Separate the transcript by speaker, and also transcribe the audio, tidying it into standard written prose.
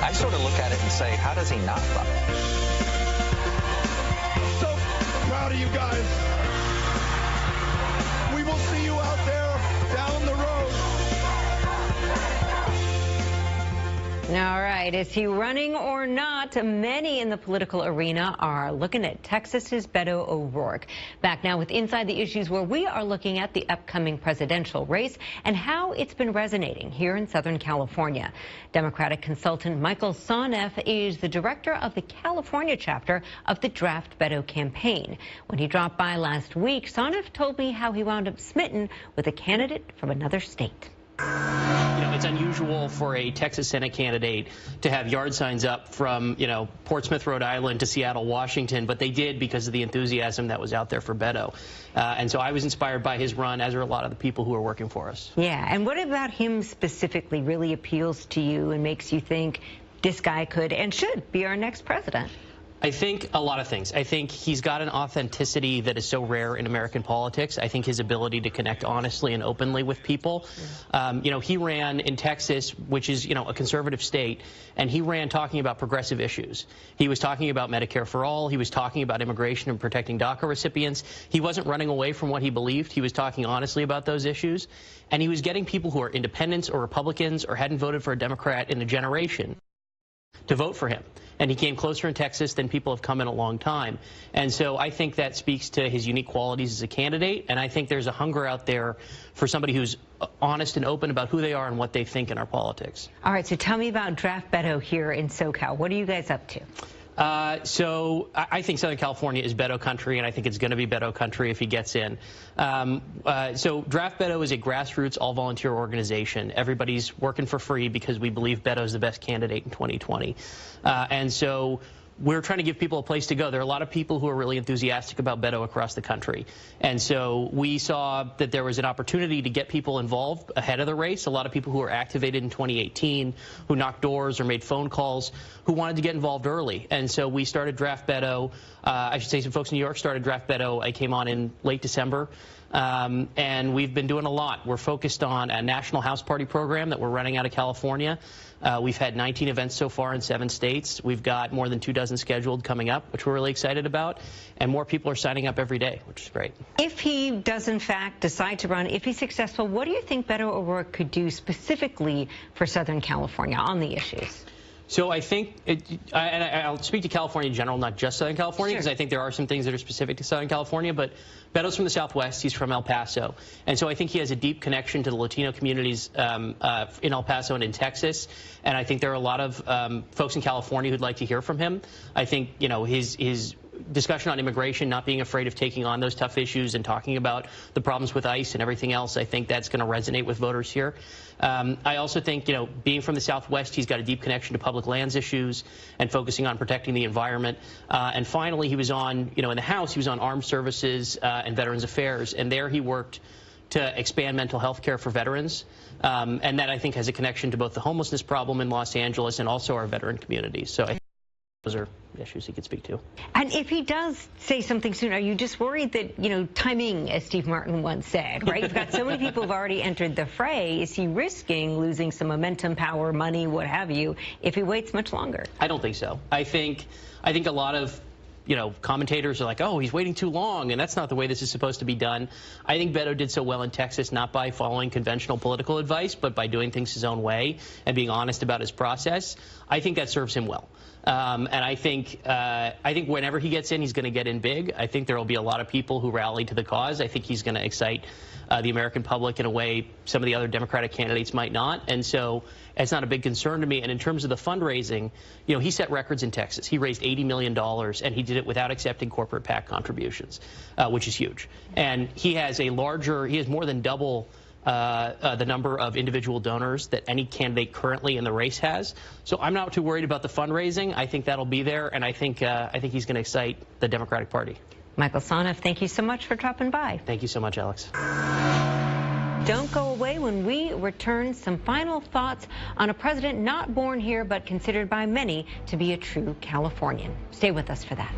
Speaker 1: I sort of look at it and say, how does he not run?
Speaker 2: So proud of you guys. We will see you out there down the road.
Speaker 3: All right, is he running or not? Many in the political arena are looking at Texas's Beto O'Rourke. Back now with Inside the Issues, where we are looking at the upcoming presidential race and how it's been resonating here in Southern California. Democratic consultant Michael Soneff is the director of the California chapter of the Draft Beto campaign. When he dropped by last week, Soneff told me how he wound up smitten with a candidate from another state.
Speaker 4: It's unusual for a Texas Senate candidate to have yard signs up from, Portsmouth, Rhode Island to Seattle, Washington, but they did because of the enthusiasm that was out there for Beto. And so I was inspired by his run, as are a lot of the people who are working for us.
Speaker 3: Yeah, and what about him specifically really appeals to you and makes you think this guy could and should be our next president?
Speaker 4: I think a lot of things. I think he's got an authenticity that is so rare in American politics. I think his ability to connect honestly and openly with people. He ran in Texas, which is, a conservative state, and he ran talking about progressive issues. He was talking about Medicare for all. He was talking about immigration and protecting DACA recipients. He wasn't running away from what he believed. He was talking honestly about those issues. And he was getting people who are independents or Republicans or hadn't voted for a Democrat in a generation to vote for him. And he came closer in Texas than people have come in a long time. And so I think that speaks to his unique qualities as a candidate. And I think there's a hunger out there for somebody who's honest and open about who they are and what they think in our politics.
Speaker 3: All right, so tell me about Draft Beto here in SoCal. What are you guys up to?
Speaker 4: So I think Southern California is Beto country, and I think it's going to be Beto country if he gets in. So Draft Beto is a grassroots, all-volunteer organization. Everybody's working for free because we believe Beto is the best candidate in 2020. And so we're trying to give people a place to go. There are a lot of people who are really enthusiastic about Beto across the country. And so we saw that there was an opportunity to get people involved ahead of the race. A lot of people who were activated in 2018, who knocked doors or made phone calls, who wanted to get involved early. And so we started Draft Beto. I should say some folks in New York started Draft Beto. I came on in late December. And we've been doing a lot. We're focused on a national house party program that we're running out of California. We've had 19 events so far in 7 states. We've got more than 24 scheduled coming up, which we're really excited about. And more people are signing up every day, which is great.
Speaker 3: If he does, in fact, decide to run, if he's successful, what do you think Beto O'Rourke could do specifically for Southern California on the issues?
Speaker 4: So I think, and I'll speak to California in general, not just Southern California, because I think there are some things that are specific to Southern California, but Beto's from the Southwest. He's from El Paso. And so I think he has a deep connection to the Latino communities in El Paso and in Texas. And I think there are a lot of folks in California who'd like to hear from him. I think, his discussion on immigration, not being afraid of taking on those tough issues and talking about the problems with ICE and everything else, I think that's going to resonate with voters here. I also think, being from the Southwest, he's got a deep connection to public lands issues and focusing on protecting the environment. And finally, he was on, in the House, he was on Armed Services and Veterans Affairs, and there he worked to expand mental health care for veterans. And that, I think, has a connection to both the homelessness problem in Los Angeles and also our veteran communities. So I think those are issues he could speak to.
Speaker 3: And if he does say something soon, are you just worried that, timing, as Steve Martin once said, right? You've got so many people who've already entered the fray. Is he risking losing some momentum, power, money, what have you, if he waits much longer?
Speaker 4: I don't think so. I think a lot of commentators are like, oh, he's waiting too long, and that's not the way this is supposed to be done. I think Beto did so well in Texas, not by following conventional political advice, but by doing things his own way and being honest about his process. I think that serves him well. And I think whenever he gets in, he's going to get in big. I think there will be a lot of people who rally to the cause. I think he's going to excite the American public in a way some of the other Democratic candidates might not. And so it's not a big concern to me. And in terms of the fundraising, he set records in Texas. He raised $80 million, and he did it without accepting corporate PAC contributions, which is huge. And he has more than double the number of individual donors that any candidate currently in the race has. So I'm not too worried about the fundraising. I think that'll be there, and I think he's going to excite the Democratic Party.
Speaker 3: Michael Soneff, thank you so much for dropping by.
Speaker 4: Thank you so much, Alex.
Speaker 3: Don't go away. When we return, some final thoughts on a president not born here but considered by many to be a true Californian. Stay with us for that.